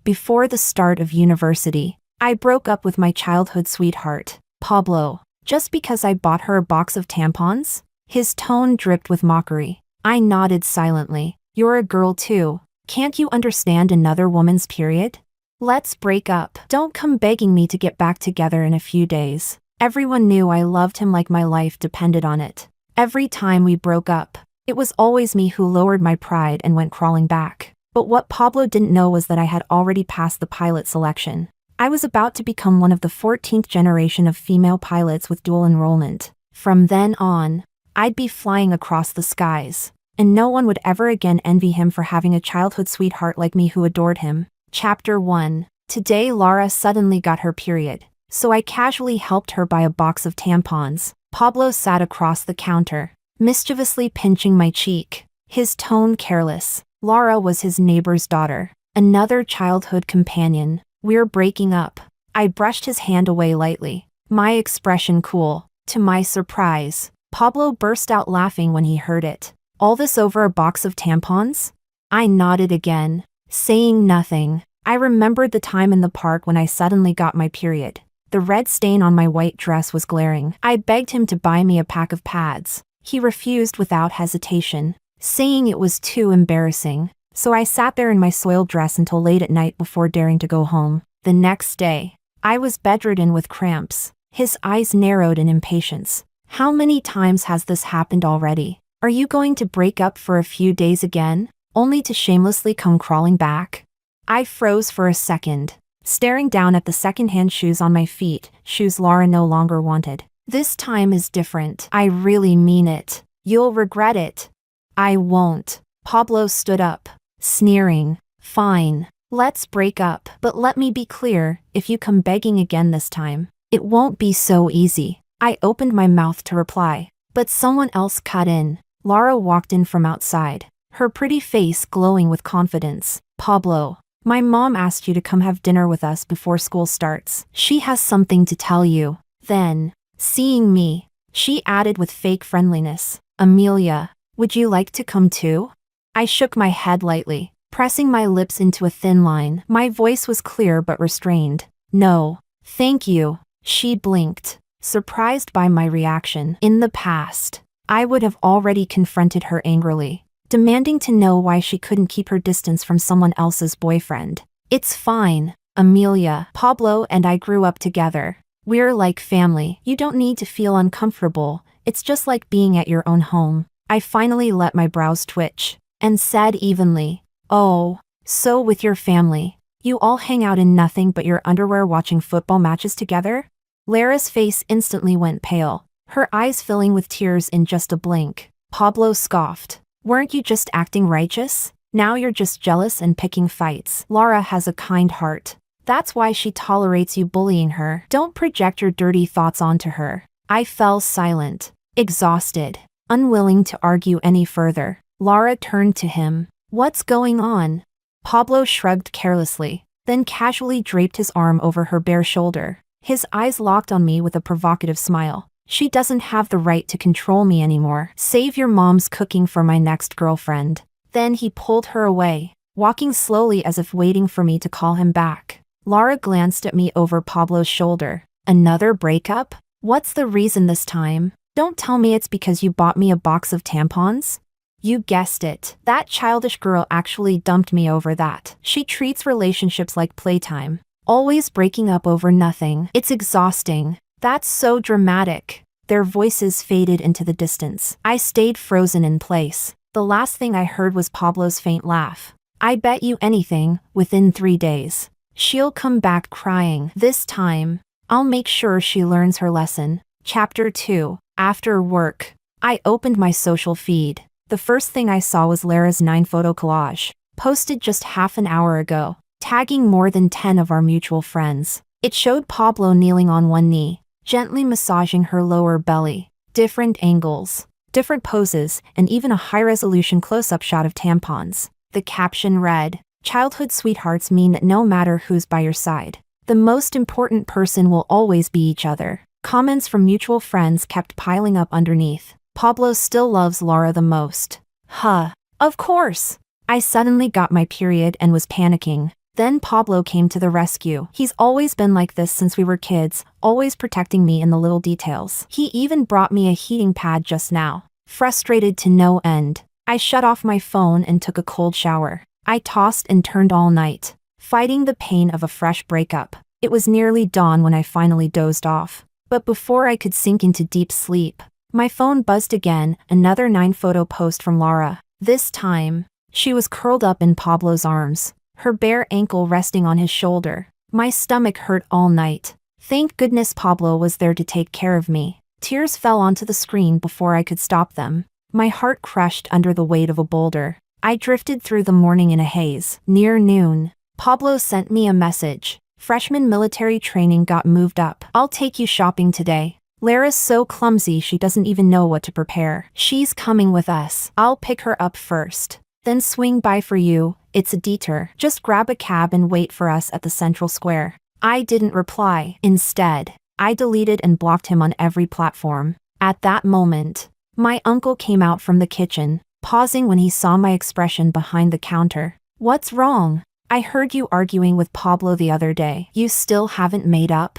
Before the start of university, I broke up with my childhood sweetheart, Pablo, just because I bought her a box of tampons? His tone dripped with mockery. I nodded silently. You're a girl too. Can't you understand another woman's period? Let's break up. Don't come begging me to get back together in a few days. Everyone knew I loved him like my life depended on it. Every time we broke up, it was always me who lowered my pride and went crawling back. But what Pablo didn't know was that I had already passed the pilot selection. I was about to become one of the 14th generation of female pilots with dual enrollment. From then on, I'd be flying across the skies, and no one would ever again envy him for having a childhood sweetheart like me who adored him. Chapter 1. Today Lara suddenly got her period, so I casually helped her buy a box of tampons. Pablo sat across the counter, mischievously pinching my cheek, his tone careless. Lara was his neighbor's daughter, another childhood companion. We're breaking up. I brushed his hand away lightly, my expression cool. To my surprise, Pablo burst out laughing when he heard it. All this over a box of tampons? I nodded again, saying nothing. I remembered the time in the park when I suddenly got my period. The red stain on my white dress was glaring. I begged him to buy me a pack of pads. He refused without hesitation, saying it was too embarrassing. So I sat there in my soiled dress until late at night before daring to go home. The next day, I was bedridden with cramps. His eyes narrowed in impatience. How many times has this happened already? Are you going to break up for a few days again, only to shamelessly come crawling back? I froze for a second, staring down at the secondhand shoes on my feet, shoes Lara no longer wanted. This time is different. I really mean it. You'll regret it. I won't. Pablo stood up, sneering. Fine. Let's break up. But let me be clear, if you come begging again this time, it won't be so easy. I opened my mouth to reply, but someone else cut in. Lara walked in from outside, her pretty face glowing with confidence. Pablo, my mom asked you to come have dinner with us before school starts. She has something to tell you. Then, seeing me, she added with fake friendliness, Amelia, would you like to come too? I shook my head lightly, pressing my lips into a thin line. My voice was clear but restrained. No, thank you. She blinked, surprised by my reaction. In the past, I would have already confronted her angrily, demanding to know why she couldn't keep her distance from someone else's boyfriend. It's fine, Amelia. Pablo and I grew up together. We're like family. You don't need to feel uncomfortable. It's just like being at your own home. I finally let my brows twitch, and said evenly, oh, so with your family, you all hang out in nothing but your underwear watching football matches together? Lara's face instantly went pale, her eyes filling with tears in just a blink. Pablo scoffed. Weren't you just acting righteous? Now you're just jealous and picking fights. Lara has a kind heart. That's why she tolerates you bullying her. Don't project your dirty thoughts onto her. I fell silent, exhausted, unwilling to argue any further. Lara turned to him. What's going on? Pablo shrugged carelessly, then casually draped his arm over her bare shoulder. His eyes locked on me with a provocative smile. She doesn't have the right to control me anymore. Save your mom's cooking for my next girlfriend. Then he pulled her away, walking slowly as if waiting for me to call him back. Lara glanced at me over Pablo's shoulder. Another breakup? What's the reason this time? Don't tell me it's because you bought me a box of tampons? You guessed it. That childish girl actually dumped me over that. She treats relationships like playtime, always breaking up over nothing. It's exhausting. That's so dramatic. Their voices faded into the distance. I stayed frozen in place. The last thing I heard was Pablo's faint laugh. I bet you anything, within 3 days, she'll come back crying. This time, I'll make sure she learns her lesson. Chapter 2. After work, I opened my social feed. The first thing I saw was Lara's 9-photo collage, posted just half an hour ago, tagging more than 10 of our mutual friends. It showed Pablo kneeling on one knee, gently massaging her lower belly. Different angles, different poses, and even a high-resolution close-up shot of tampons. The caption read, "Childhood sweethearts mean that no matter who's by your side, the most important person will always be each other." Comments from mutual friends kept piling up underneath. Pablo still loves Lara the most. Huh. Of course. I suddenly got my period and was panicking. Then Pablo came to the rescue. He's always been like this since we were kids, always protecting me in the little details. He even brought me a heating pad just now. Frustrated to no end, I shut off my phone and took a cold shower. I tossed and turned all night, fighting the pain of a fresh breakup. It was nearly dawn when I finally dozed off. But before I could sink into deep sleep, my phone buzzed again, another 9-photo post from Laura. This time, she was curled up in Pablo's arms, her bare ankle resting on his shoulder. My stomach hurt all night. Thank goodness Pablo was there to take care of me. Tears fell onto the screen before I could stop them. My heart crushed under the weight of a boulder. I drifted through the morning in a haze. Near noon, Pablo sent me a message. Freshman military training got moved up. I'll take you shopping today. Lara's so clumsy she doesn't even know what to prepare. She's coming with us. I'll pick her up first, then swing by for you. It's a detour. Just grab a cab and wait for us at the central square. I didn't reply. Instead, I deleted and blocked him on every platform. At that moment, my uncle came out from the kitchen, pausing when he saw my expression behind the counter. What's wrong? I heard you arguing with Pablo the other day. You still haven't made up?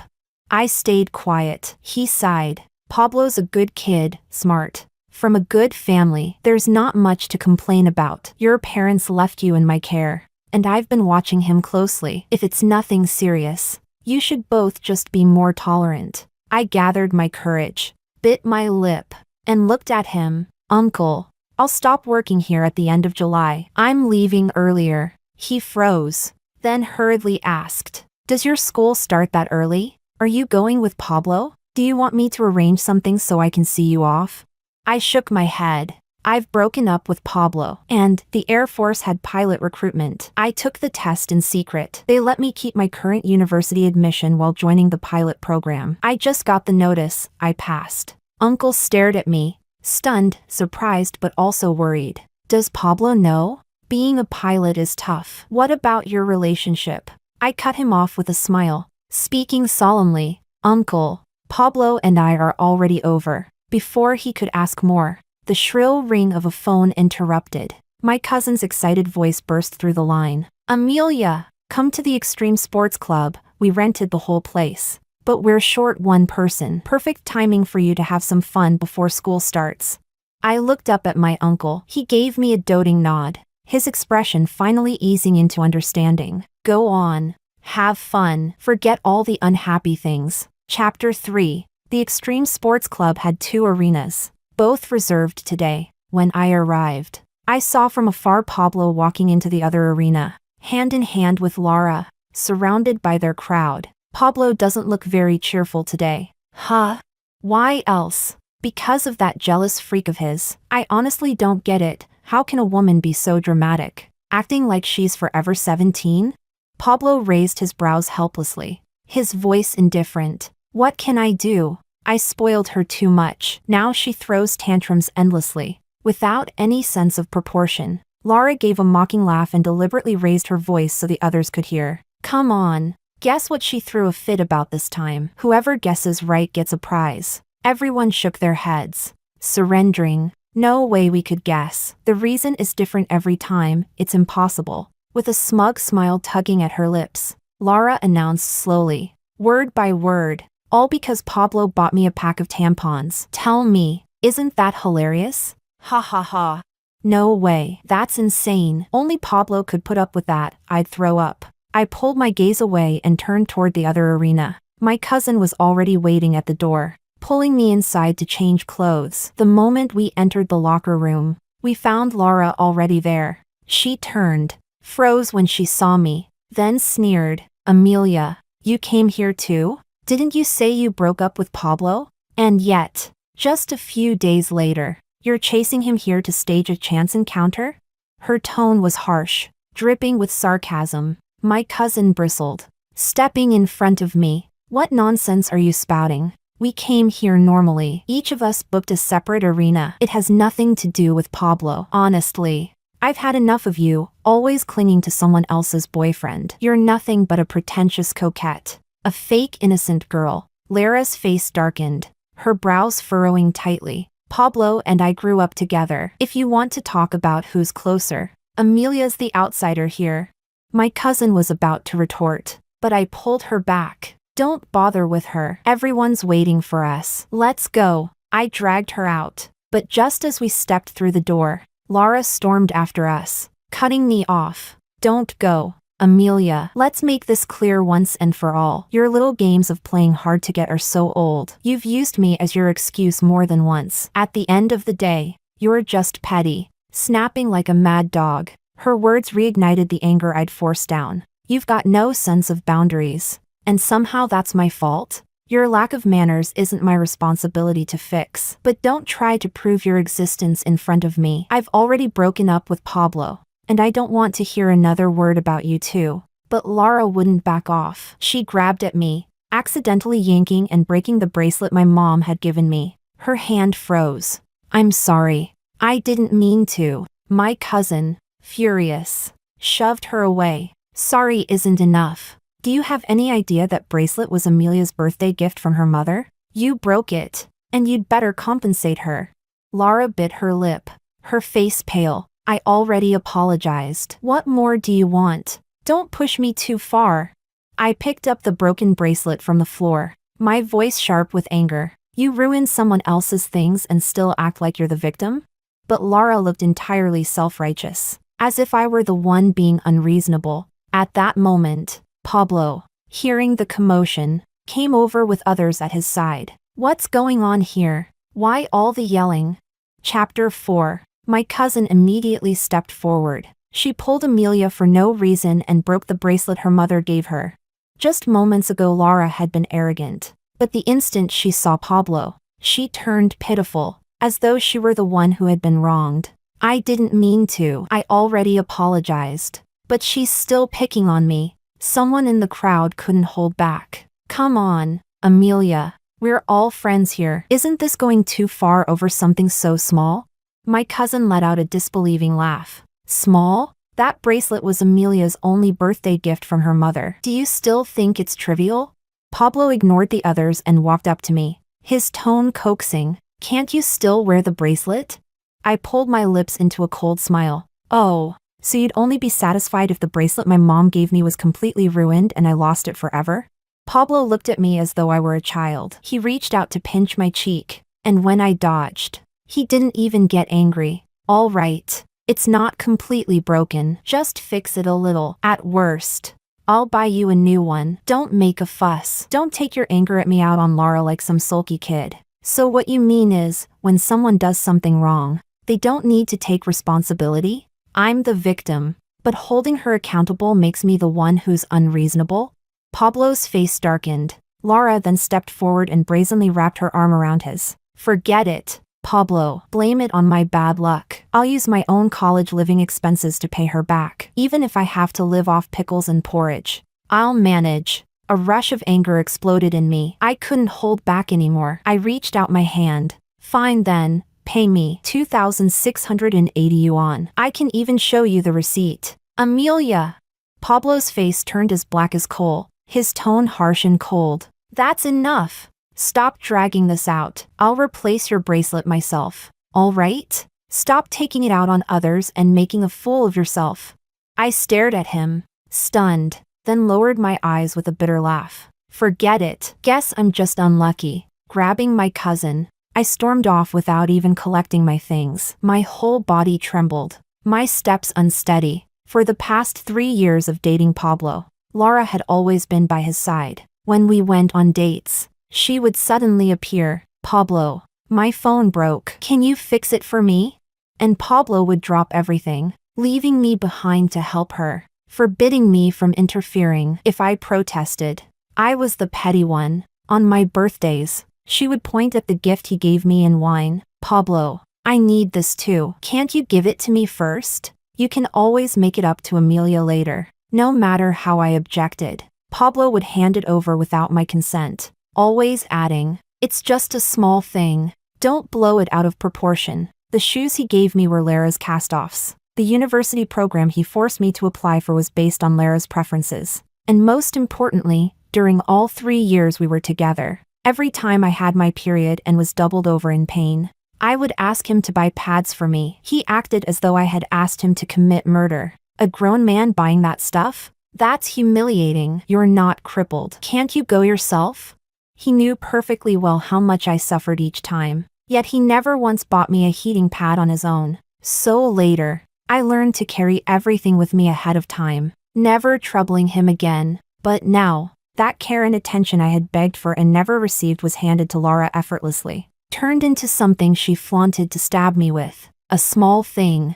I stayed quiet. He sighed. Pablo's a good kid, smart. From a good family, there's not much to complain about. Your parents left you in my care, and I've been watching him closely. If it's nothing serious, you should both just be more tolerant. I gathered my courage, bit my lip, and looked at him. Uncle, I'll stop working here at the end of July. I'm leaving earlier. He froze, then hurriedly asked, Does your school start that early? Are you going with Pablo? Do you want me to arrange something so I can see you off? I shook my head. I've broken up with Pablo, and the Air Force had pilot recruitment. I took the test in secret. They let me keep my current university admission while joining the pilot program. I just got the notice. I passed. Uncle stared at me, stunned, surprised, but also worried. Does Pablo know? Being a pilot is tough. What about your relationship? I cut him off with a smile, speaking solemnly. Uncle, Pablo and I are already over. Before he could ask more, the shrill ring of a phone interrupted. My cousin's excited voice burst through the line. Amelia, come to the Extreme Sports Club. We rented the whole place, but we're short one person. Perfect timing for you to have some fun before school starts. I looked up at my uncle. He gave me a doting nod, his expression finally easing into understanding. Go on. Have fun. Forget all the unhappy things. Chapter 3. The Extreme Sports Club had 2 arenas, both reserved today. When I arrived, I saw from afar Pablo walking into the other arena, hand in hand with Laura, surrounded by their crowd. Pablo doesn't look very cheerful today. Huh? Why else? Because of that jealous freak of his. I honestly don't get it. How can a woman be so dramatic, acting like she's forever 17? Pablo raised his brows helplessly, his voice indifferent. What can I do? I spoiled her too much. Now she throws tantrums endlessly, without any sense of proportion. Laura gave a mocking laugh and deliberately raised her voice so the others could hear. Come on. Guess what she threw a fit about this time? Whoever guesses right gets a prize. Everyone shook their heads, surrendering. No way we could guess. The reason is different every time. It's impossible. With a smug smile tugging at her lips, Laura announced slowly, word by word. All because Pablo bought me a pack of tampons. Tell me, isn't that hilarious? Ha ha ha. No way, that's insane. Only Pablo could put up with that. I'd throw up. I pulled my gaze away and turned toward the other arena. My cousin was already waiting at the door, pulling me inside to change clothes. The moment we entered the locker room, we found Laura already there. She turned, froze when she saw me, then sneered. Amelia, you came here too? Didn't you say you broke up with Pablo? And yet, just a few days later, you're chasing him here to stage a chance encounter? Her tone was harsh, dripping with sarcasm. My cousin bristled, stepping in front of me. What nonsense are you spouting? We came here normally. Each of us booked a separate arena. It has nothing to do with Pablo. Honestly, I've had enough of you, always clinging to someone else's boyfriend. You're nothing but a pretentious coquette. A fake innocent girl. Lara's face darkened, her brows furrowing tightly. Pablo and I grew up together. If you want to talk about who's closer, Amelia's the outsider here. My cousin was about to retort, but I pulled her back. Don't bother with her. Everyone's waiting for us. Let's go. I dragged her out. But just as we stepped through the door, Laura stormed after us, cutting me off. Don't go. Amelia, let's make this clear once and for all. Your little games of playing hard to get are so old. You've used me as your excuse more than once. At the end of the day, you're just petty, snapping like a mad dog. Her words reignited the anger I'd forced down. You've got no sense of boundaries. And somehow that's my fault? Your lack of manners isn't my responsibility to fix. But don't try to prove your existence in front of me. I've already broken up with Pablo, and I don't want to hear another word about you too. But Laura wouldn't back off. She grabbed at me, accidentally yanking and breaking the bracelet my mom had given me. Her hand froze. I'm sorry. I didn't mean to. My cousin, furious, shoved her away. Sorry isn't enough. Do you have any idea that bracelet was Amelia's birthday gift from her mother? You broke it, and you'd better compensate her. Laura bit her lip, her face pale. I already apologized. What more do you want? Don't push me too far. I picked up the broken bracelet from the floor, my voice sharp with anger. You ruined someone else's things and still act like you're the victim? But Laura looked entirely self-righteous, as if I were the one being unreasonable. At that moment, Pablo, hearing the commotion, came over with others at his side. What's going on here? Why all the yelling? Chapter 4. My cousin immediately stepped forward. She pulled Amelia for no reason and broke the bracelet her mother gave her. Just moments ago Laura had been arrogant, but the instant she saw Pablo, she turned pitiful, as though she were the one who had been wronged. I didn't mean to. I already apologized. But she's still picking on me. Someone in the crowd couldn't hold back. Come on, Amelia. We're all friends here. Isn't this going too far over something so small? My cousin let out a disbelieving laugh. Small? That bracelet was Amelia's only birthday gift from her mother. Do you still think it's trivial? Pablo ignored the others and walked up to me, his tone coaxing. Can't you still wear the bracelet? I pulled my lips into a cold smile. Oh, so you'd only be satisfied if the bracelet my mom gave me was completely ruined and I lost it forever? Pablo looked at me as though I were a child. He reached out to pinch my cheek, and when I dodged, he didn't even get angry. All right, it's not completely broken. Just fix it a little. At worst, I'll buy you a new one. Don't make a fuss. Don't take your anger at me out on Laura like some sulky kid. So what you mean is, when someone does something wrong, they don't need to take responsibility? I'm the victim, but holding her accountable makes me the one who's unreasonable? Pablo's face darkened. Laura then stepped forward and brazenly wrapped her arm around his. Forget it, Pablo. Blame it on my bad luck. I'll use my own college living expenses to pay her back, even if I have to live off pickles and porridge. I'll manage. A rush of anger exploded in me. I couldn't hold back anymore. I reached out my hand. Fine then. Pay me 2,680 yuan. I can even show you the receipt. Amelia! Pablo's face turned as black as coal, his tone harsh and cold. That's enough. Stop dragging this out. I'll replace your bracelet myself. All right? Stop taking it out on others and making a fool of yourself. I stared at him, stunned, then lowered my eyes with a bitter laugh. Forget it. Guess I'm just unlucky. Grabbing my cousin, I stormed off without even collecting my things. My whole body trembled, my steps unsteady. For the past 3 years of dating Pablo, Laura had always been by his side. When we went on dates, she would suddenly appear. Pablo, my phone broke. Can you fix it for me? And Pablo would drop everything, leaving me behind to help her, forbidding me from interfering if I protested. I was the petty one. On my birthdays, she would point at the gift he gave me and whine, Pablo, I need this too. Can't you give it to me first? You can always make it up to Amelia later. No matter how I objected, Pablo would hand it over without my consent, always adding, it's just a small thing. Don't blow it out of proportion. The shoes he gave me were Lara's cast-offs. The university program he forced me to apply for was based on Lara's preferences. And most importantly, during all 3 years we were together, every time I had my period and was doubled over in pain, I would ask him to buy pads for me. He acted as though I had asked him to commit murder. A grown man buying that stuff? That's humiliating. You're not crippled. Can't you go yourself? He knew perfectly well how much I suffered each time. Yet he never once bought me a heating pad on his own. So later, I learned to carry everything with me ahead of time, never troubling him again. But now, that care and attention I had begged for and never received was handed to Laura effortlessly, turned into something she flaunted to stab me with. A small thing,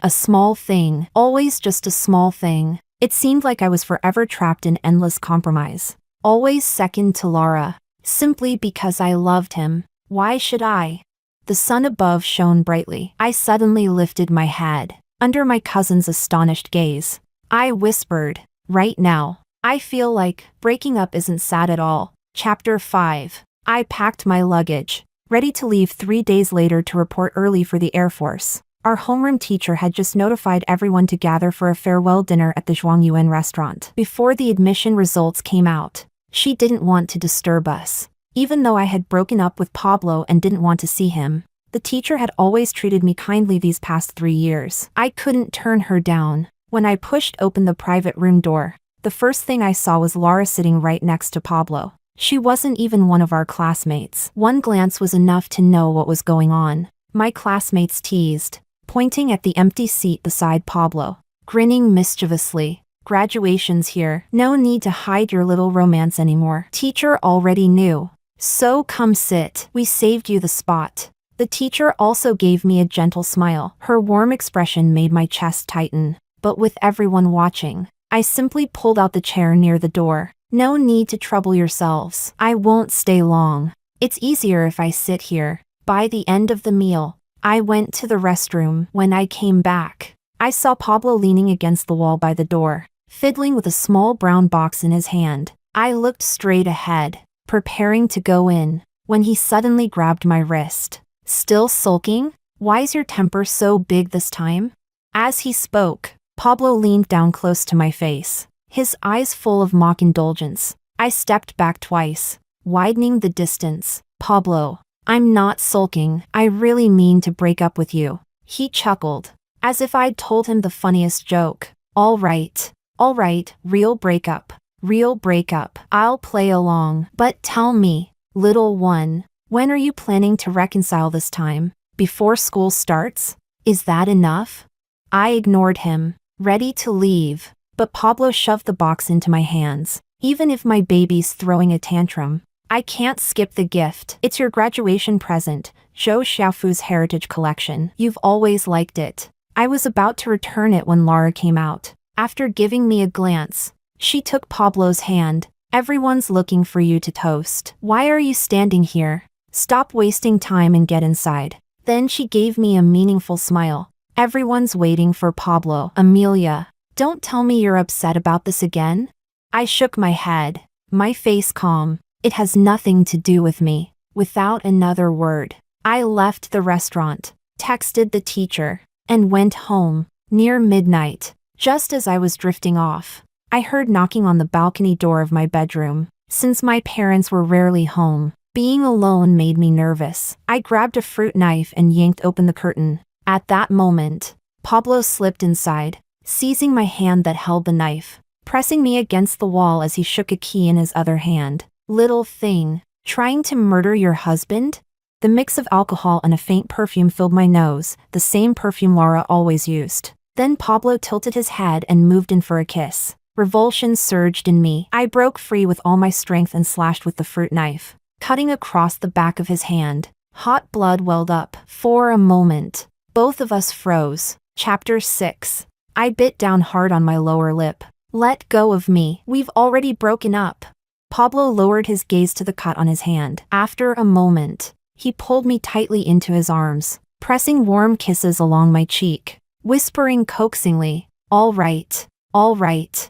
always just a small thing. It seemed like I was forever trapped in endless compromise. Always second to Laura, simply because I loved him. Why should I? The sun above shone brightly. I suddenly lifted my head, under my cousin's astonished gaze. I whispered, "Right now, I feel like breaking up isn't sad at all." Chapter 5. I packed my luggage, ready to leave 3 days later to report early for the Air Force. Our homeroom teacher had just notified everyone to gather for a farewell dinner at the Zhuangyuan restaurant before the admission results came out. She didn't want to disturb us. Even though I had broken up with Pablo and didn't want to see him, the teacher had always treated me kindly these past 3 years. I couldn't turn her down. When I pushed open the private room door, the first thing I saw was Laura sitting right next to Pablo. She wasn't even one of our classmates. One glance was enough to know what was going on. My classmates teased, pointing at the empty seat beside Pablo, grinning mischievously. "Graduation's here. No need to hide your little romance anymore." Teacher already knew. "So come sit. We saved you the spot." The teacher also gave me a gentle smile. Her warm expression made my chest tighten. But with everyone watching, I simply pulled out the chair near the door. "No need to trouble yourselves. I won't stay long. It's easier if I sit here." By the end of the meal, I went to the restroom. When I came back, I saw Pablo leaning against the wall by the door, fiddling with a small brown box in his hand. I looked straight ahead, preparing to go in, when he suddenly grabbed my wrist. "Still sulking? Why's your temper so big this time?" As he spoke, Pablo leaned down close to my face, his eyes full of mock indulgence. I stepped back twice, widening the distance. "Pablo, I'm not sulking. I really mean to break up with you." He chuckled, as if I'd told him the funniest joke. All right, real breakup. I'll play along. But tell me, little one, when are you planning to reconcile this time? Before school starts? Is that enough? I ignored him, ready to leave, but Pablo shoved the box into my hands. "Even if my baby's throwing a tantrum, I can't skip the gift. It's your graduation present, Zhou Xiaofu's heritage collection. You've always liked it." I was about to return it when Laura came out. After giving me a glance, she took Pablo's hand. "Everyone's looking for you to toast. Why are you standing here? Stop wasting time and get inside." Then she gave me a meaningful smile. "Everyone's waiting for Pablo." "Amelia, don't tell me you're upset about this again?" I shook my head, my face calm. "It has nothing to do with me." Without another word, I left the restaurant, texted the teacher, and went home. Near midnight, just as I was drifting off, I heard knocking on the balcony door of my bedroom. Since my parents were rarely home, being alone made me nervous. I grabbed a fruit knife and yanked open the curtain. At that moment, Pablo slipped inside, seizing my hand that held the knife, pressing me against the wall as he shook a key in his other hand. "Little thing, trying to murder your husband?" The mix of alcohol and a faint perfume filled my nose, the same perfume Laura always used. Then Pablo tilted his head and moved in for a kiss. Revulsion surged in me. I broke free with all my strength and slashed with the fruit knife, cutting across the back of his hand. Hot blood welled up. For a moment, both of us froze. Chapter 6. I bit down hard on my lower lip. "Let go of me. We've already broken up." Pablo lowered his gaze to the cut on his hand. After a moment, he pulled me tightly into his arms, pressing warm kisses along my cheek, whispering coaxingly, all right,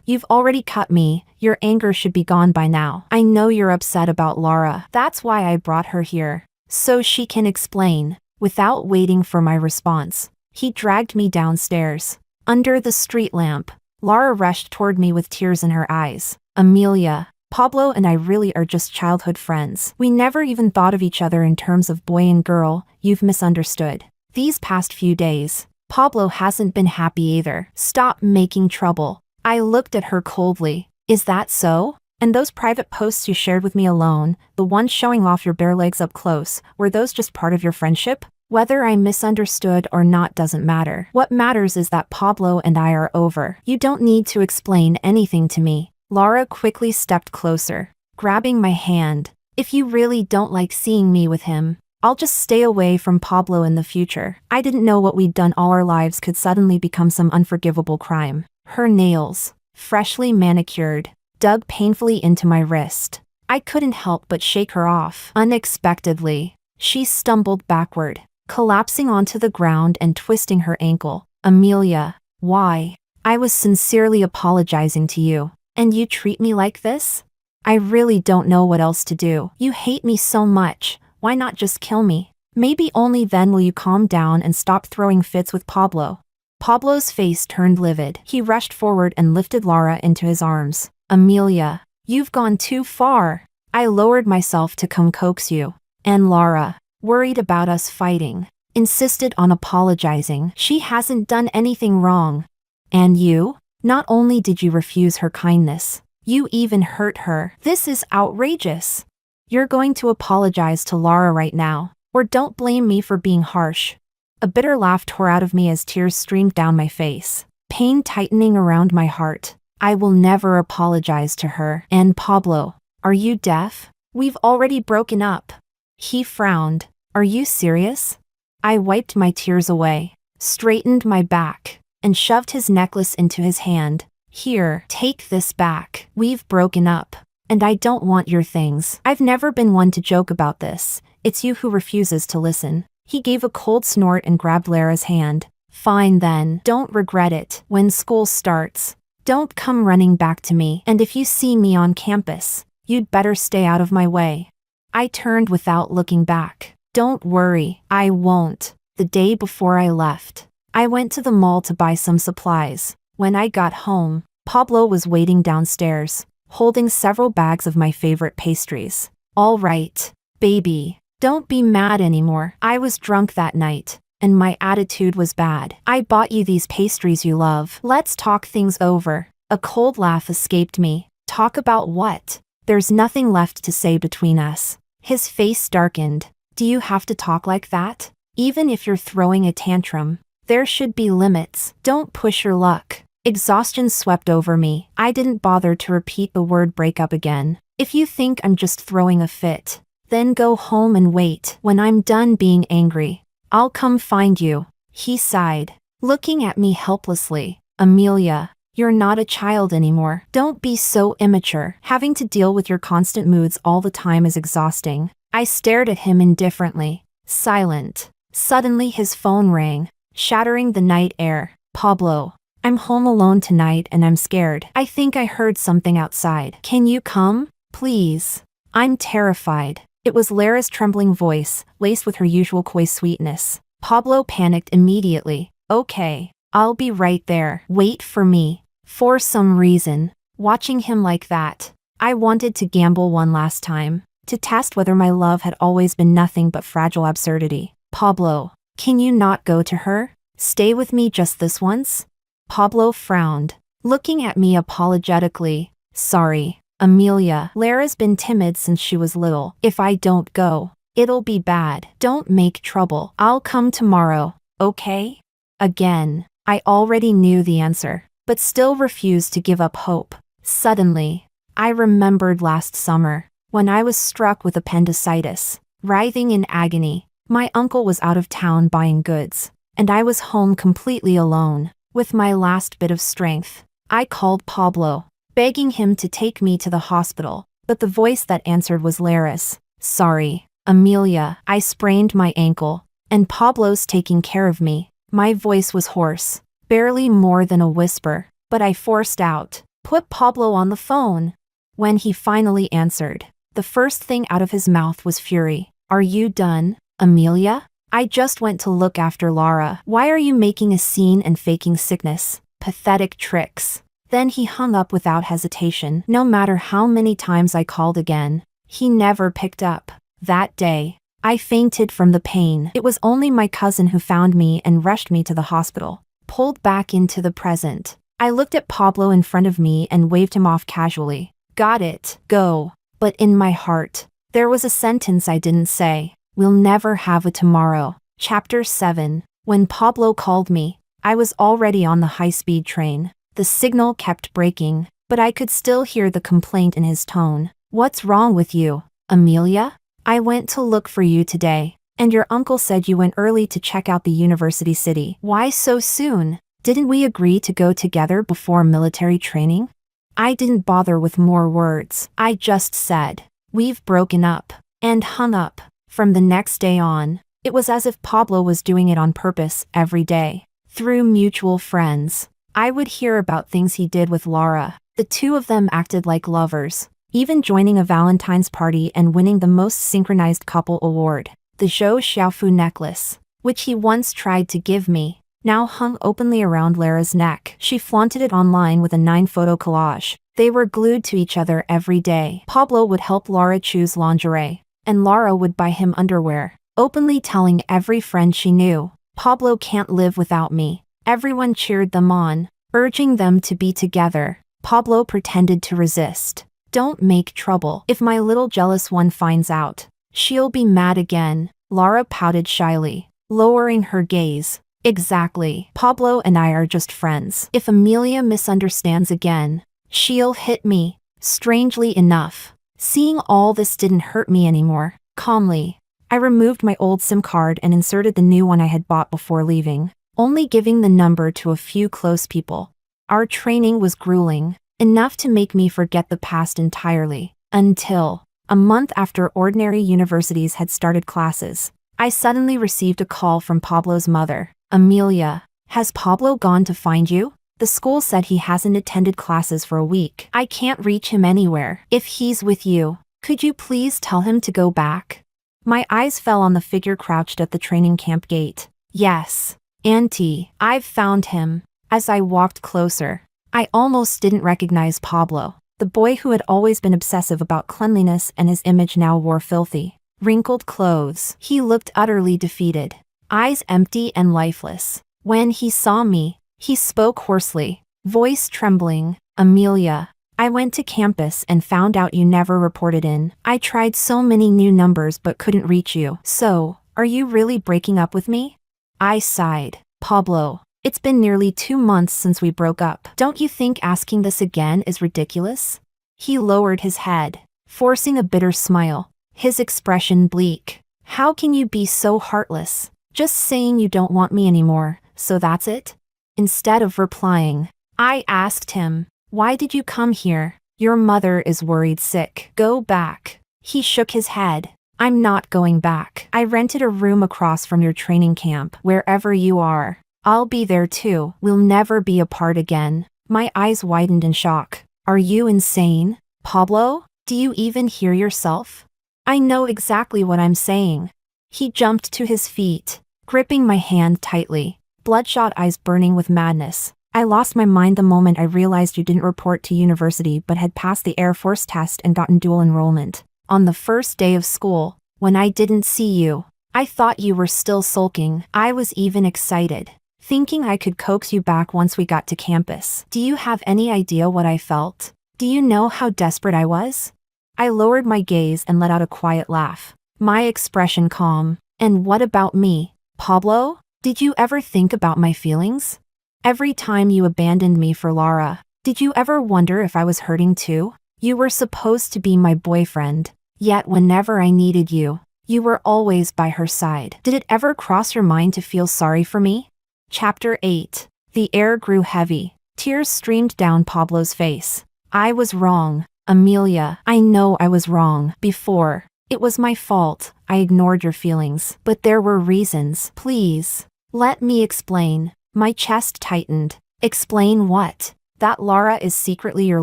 you've already cut me, your anger should be gone by now. I know you're upset about Laura. That's why I brought her here, so she can explain." Without waiting for my response, he dragged me downstairs. Under the street lamp, Laura rushed toward me with tears in her eyes. "Amelia, Pablo and I really are just childhood friends. We never even thought of each other in terms of boy and girl. You've misunderstood. These past few days, Pablo hasn't been happy either. Stop making trouble. I looked at her coldly. Is that so? And those private posts you shared with me alone, the ones showing off your bare legs up close, were those just part of your friendship? Whether I misunderstood or not doesn't matter. What matters is that Pablo and I are over. You don't need to explain anything to me. Laura quickly stepped closer, grabbing my hand. If you really don't like seeing me with him, I'll just stay away from Pablo in the future. I didn't know what we'd done all our lives could suddenly become some unforgivable crime. Her nails, freshly manicured, dug painfully into my wrist. I couldn't help but shake her off. Unexpectedly, she stumbled backward, collapsing onto the ground and twisting her ankle. Amelia, why? I was sincerely apologizing to you, and you treat me like this? I really don't know what else to do. You hate me so much. Why not just kill me? Maybe only then will you calm down and stop throwing fits with Pablo. Pablo's face turned livid. He rushed forward and lifted Laura into his arms. Amelia, you've gone too far. I lowered myself to come coax you. And Laura, worried about us fighting, insisted on apologizing. She hasn't done anything wrong. And you? Not only did you refuse her kindness, you even hurt her. This is outrageous. You're going to apologize to Laura right now, or don't blame me for being harsh. A bitter laugh tore out of me as tears streamed down my face, pain tightening around my heart. I will never apologize to her. And Pablo, are you deaf? We've already broken up. He frowned. Are you serious? I wiped my tears away, straightened my back, and shoved his necklace into his hand. Here, take this back. We've broken up. And I don't want your things. I've never been one to joke about this. It's you who refuses to listen. He gave a cold snort and grabbed Lara's hand. Fine then, don't regret it. When school starts, don't come running back to me. And if you see me on campus, you'd better stay out of my way. I turned without looking back. Don't worry, I won't. The day before I left, I went to the mall to buy some supplies. When I got home, Pablo was waiting downstairs, holding several bags of my favorite pastries. All right, baby, don't be mad anymore. I was drunk that night, and my attitude was bad. I bought you these pastries you love. Let's talk things over. A cold laugh escaped me. Talk about what? There's nothing left to say between us. His face darkened. Do you have to talk like that? Even if you're throwing a tantrum, there should be limits. Don't push your luck. Exhaustion swept over me. I didn't bother to repeat the word breakup again. If you think I'm just throwing a fit, then go home and wait. When I'm done being angry, I'll come find you. He sighed, looking at me helplessly. Amelia, you're not a child anymore. Don't be so immature. Having to deal with your constant moods all the time is exhausting. I stared at him indifferently, silent. Suddenly his phone rang, shattering the night air. Pablo, I'm home alone tonight and I'm scared. I think I heard something outside. Can you come, please? I'm terrified. It was Lara's trembling voice, laced with her usual coy sweetness. Pablo panicked immediately. Okay, I'll be right there. Wait for me. For some reason, watching him like that, I wanted to gamble one last time, to test whether my love had always been nothing but fragile absurdity. Pablo, can you not go to her? Stay with me just this once? Pablo frowned, looking at me apologetically. Sorry, Amelia. Lara's been timid since she was little. If I don't go, it'll be bad. Don't make trouble. I'll come tomorrow, okay? Again, I already knew the answer, but still refused to give up hope. Suddenly, I remembered last summer, when I was struck with appendicitis, writhing in agony. My uncle was out of town buying goods, and I was home completely alone. With my last bit of strength, I called Pablo, begging him to take me to the hospital, but the voice that answered was Lara's. Sorry, Amelia, I sprained my ankle, and Pablo's taking care of me. My voice was hoarse, barely more than a whisper, but I forced out, put Pablo on the phone. When he finally answered, the first thing out of his mouth was fury. Are you done, Amelia? I just went to look after Laura. Why are you making a scene and faking sickness? Pathetic tricks. Then he hung up without hesitation. No matter how many times I called again, he never picked up. That day, I fainted from the pain. It was only my cousin who found me and rushed me to the hospital. Pulled back into the present. I looked at Pablo in front of me and waved him off casually. Got it, go. But in my heart, there was a sentence I didn't say. We'll never have a tomorrow. Chapter 7. When Pablo called me, I was already on the high-speed train. The signal kept breaking, but I could still hear the complaint in his tone. What's wrong with you, Amelia? I went to look for you today, and your uncle said you went early to check out the university city. Why so soon? Didn't we agree to go together before military training? I didn't bother with more words. I just said, we've broken up, and hung up. From the next day on, it was as if Pablo was doing it on purpose every day. Through mutual friends, I would hear about things he did with Laura. The two of them acted like lovers, even joining a Valentine's party and winning the most synchronized couple award. The Zhou Xiaofu necklace, which he once tried to give me, now hung openly around Lara's neck. She flaunted it online with a 9-photo collage. They were glued to each other every day. Pablo would help Laura choose lingerie, and Laura would buy him underwear, openly telling every friend she knew, Pablo can't live without me. Everyone cheered them on, urging them to be together. Pablo pretended to resist. Don't make trouble. If my little jealous one finds out, she'll be mad again. Laura pouted shyly, lowering her gaze. Exactly. Pablo and I are just friends. If Amelia misunderstands again, she'll hit me. Strangely enough, seeing all this didn't hurt me anymore. Calmly, I removed my old SIM card and inserted the new one I had bought before leaving, only giving the number to a few close people. Our training was grueling, enough to make me forget the past entirely, until, a month after ordinary universities had started classes, I suddenly received a call from Pablo's mother. Amelia, has Pablo gone to find you? The school said he hasn't attended classes for a week. I can't reach him anywhere. If he's with you, could you please tell him to go back? My eyes fell on the figure crouched at the training camp gate. Yes, Auntie, I've found him. As I walked closer, I almost didn't recognize Pablo. The boy who had always been obsessive about cleanliness and his image now wore filthy, wrinkled clothes. He looked utterly defeated, eyes empty and lifeless. When he saw me, he spoke hoarsely, voice trembling. Amelia, I went to campus and found out you never reported in. I tried so many new numbers but couldn't reach you. So, are you really breaking up with me? I sighed. Pablo, it's been nearly 2 months since we broke up. Don't you think asking this again is ridiculous? He lowered his head, forcing a bitter smile, his expression bleak. How can you be so heartless? Just saying you don't want me anymore, so that's it? Instead of replying, I asked him, why did you come here? Your mother is worried sick. Go back. He shook his head. I'm not going back. I rented a room across from your training camp. Wherever you are, I'll be there too. We'll never be apart again. My eyes widened in shock. Are you insane? Pablo, do you even hear yourself? I know exactly what I'm saying. He jumped to his feet, gripping my hand tightly, bloodshot eyes burning with madness. I lost my mind the moment I realized you didn't report to university but had passed the Air Force test and gotten dual enrollment. On the first day of school, when I didn't see you, I thought you were still sulking. I was even excited, thinking I could coax you back once we got to campus. Do you have any idea what I felt? Do you know how desperate I was? I lowered my gaze and let out a quiet laugh, my expression calm. And what about me, Pablo? Did you ever think about my feelings? Every time you abandoned me for Laura, did you ever wonder if I was hurting too? You were supposed to be my boyfriend, yet whenever I needed you, you were always by her side. Did it ever cross your mind to feel sorry for me? Chapter 8. The air grew heavy. Tears streamed down Pablo's face. I was wrong, Amelia. I know I was wrong. Before, it was my fault. I ignored your feelings. But there were reasons. Please, let me explain. My chest tightened. Explain what? That Laura is secretly your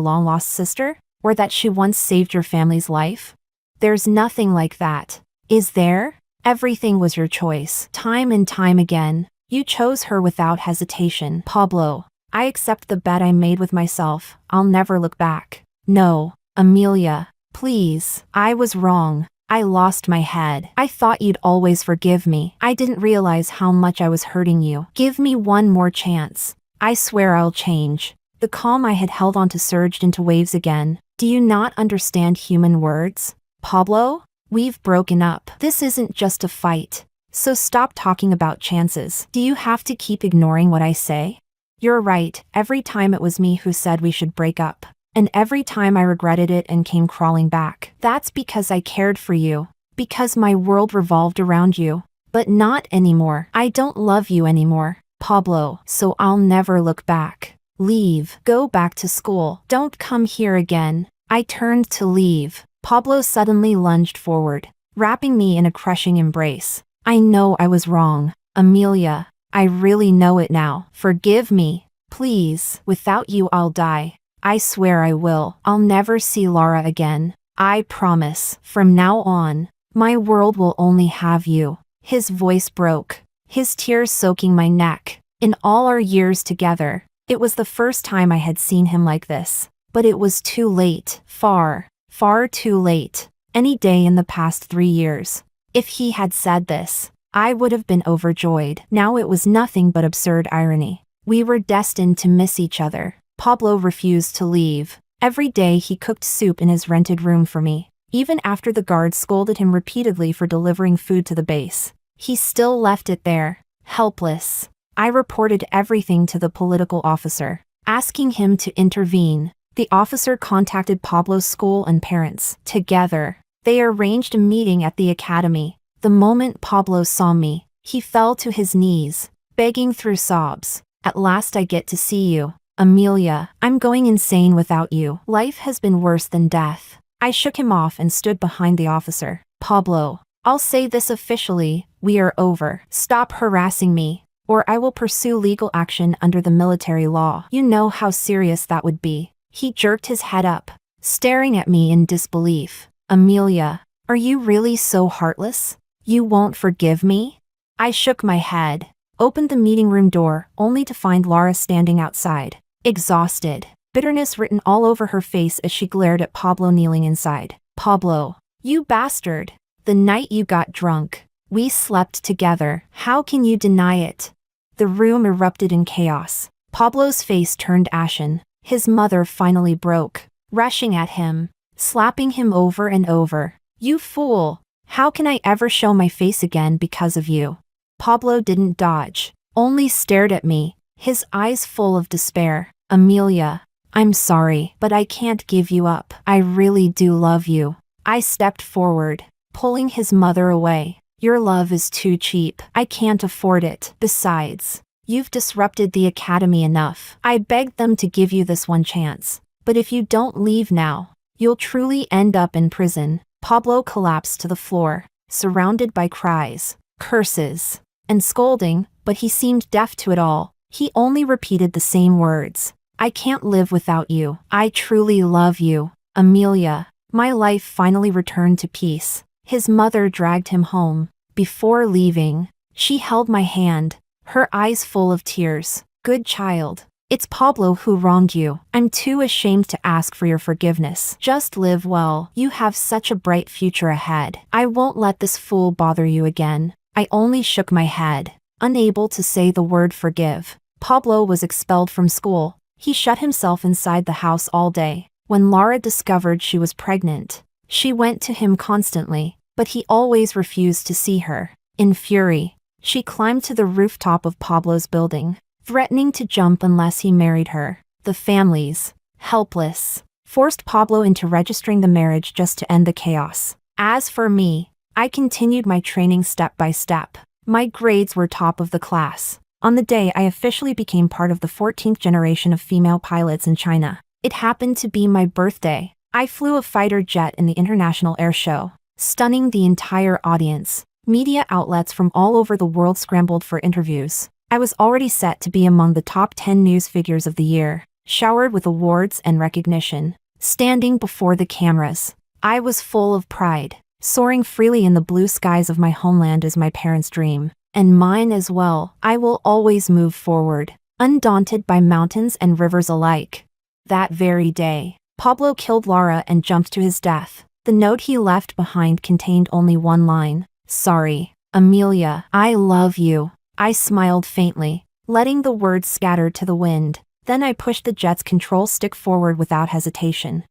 long-lost sister? Or that she once saved your family's life? There's nothing like that. Is there? Everything was your choice. Time and time again, you chose her without hesitation. Pablo, I accept the bet I made with myself. I'll never look back. No, Amelia, please. I was wrong. I lost my head. I thought you'd always forgive me. I didn't realize how much I was hurting you. Give me one more chance. I swear I'll change. The calm I had held onto surged into waves again. Do you not understand human words? Pablo? We've broken up. This isn't just a fight. So stop talking about chances. Do you have to keep ignoring what I say? You're right. Every time it was me who said we should break up. And every time I regretted it and came crawling back. That's because I cared for you. Because my world revolved around you. But not anymore. I don't love you anymore, Pablo, so I'll never look back. Leave. Go back to school. Don't come here again. I turned to leave. Pablo suddenly lunged forward, wrapping me in a crushing embrace. I know I was wrong, Amelia. I really know it now. Forgive me, please. Without you I'll die. I swear I will. I'll never see Laura again. I promise. From now on, my world will only have you. His voice broke, his tears soaking my neck. In all our years together, it was the first time I had seen him like this. But it was too late. Far, far too late. Any day in the past 3 years. If he had said this, I would have been overjoyed. Now it was nothing but absurd irony. We were destined to miss each other. Pablo refused to leave. Every day he cooked soup in his rented room for me. Even after the guards scolded him repeatedly for delivering food to the base, he still left it there, helpless. I reported everything to the political officer, asking him to intervene. The officer contacted Pablo's school and parents. Together, they arranged a meeting at the academy. The moment Pablo saw me, he fell to his knees, begging through sobs. At last I get to see you, Amelia. I'm going insane without you. Life has been worse than death. I shook him off and stood behind the officer. Pablo, I'll say this officially, we are over. Stop harassing me, or I will pursue legal action under the military law. You know how serious that would be. He jerked his head up, staring at me in disbelief. Amelia, are you really so heartless? You won't forgive me? I shook my head, opened the meeting room door, only to find Laura standing outside, exhausted, bitterness written all over her face as she glared at Pablo kneeling inside. Pablo, you bastard. The night you got drunk, we slept together. How can you deny it? The room erupted in chaos. Pablo's face turned ashen. His mother finally broke, rushing at him, slapping him over and over. You fool! How can I ever show my face again because of you? Pablo didn't dodge, only stared at me, his eyes full of despair. Amelia, I'm sorry, but I can't give you up. I really do love you. I stepped forward, pulling his mother away. Your love is too cheap. I can't afford it. Besides, you've disrupted the academy enough. I begged them to give you this one chance. But if you don't leave now, you'll truly end up in prison. Pablo collapsed to the floor, surrounded by cries, curses, and scolding, but he seemed deaf to it all. He only repeated the same words. I can't live without you. I truly love you, Amelia. My life finally returned to peace. His mother dragged him home. Before leaving, she held my hand, her eyes full of tears. Good child. It's Pablo who wronged you. I'm too ashamed to ask for your forgiveness. Just live well. You have such a bright future ahead. I won't let this fool bother you again. I only shook my head, unable to say the word forgive. Pablo was expelled from school. He shut himself inside the house all day. When Laura discovered she was pregnant, she went to him constantly, but he always refused to see her. In fury, she climbed to the rooftop of Pablo's building, threatening to jump unless he married her. The families, helpless, forced Pablo into registering the marriage just to end the chaos. As for me, I continued my training step by step. My grades were top of the class. On the day I officially became part of the 14th generation of female pilots in China, it happened to be my birthday. I flew a fighter jet in the International Air Show, stunning the entire audience. Media outlets from all over the world scrambled for interviews. I was already set to be among the top 10 news figures of the year, showered with awards and recognition. Standing before the cameras, I was full of pride. Soaring freely in the blue skies of my homeland is my parents' dream, and mine as well. I will always move forward, undaunted by mountains and rivers alike. That very day, Pablo killed Laura and jumped to his death. The note he left behind contained only one line. Sorry, Amelia, I love you. I smiled faintly, letting the words scatter to the wind. Then I pushed the jet's control stick forward without hesitation.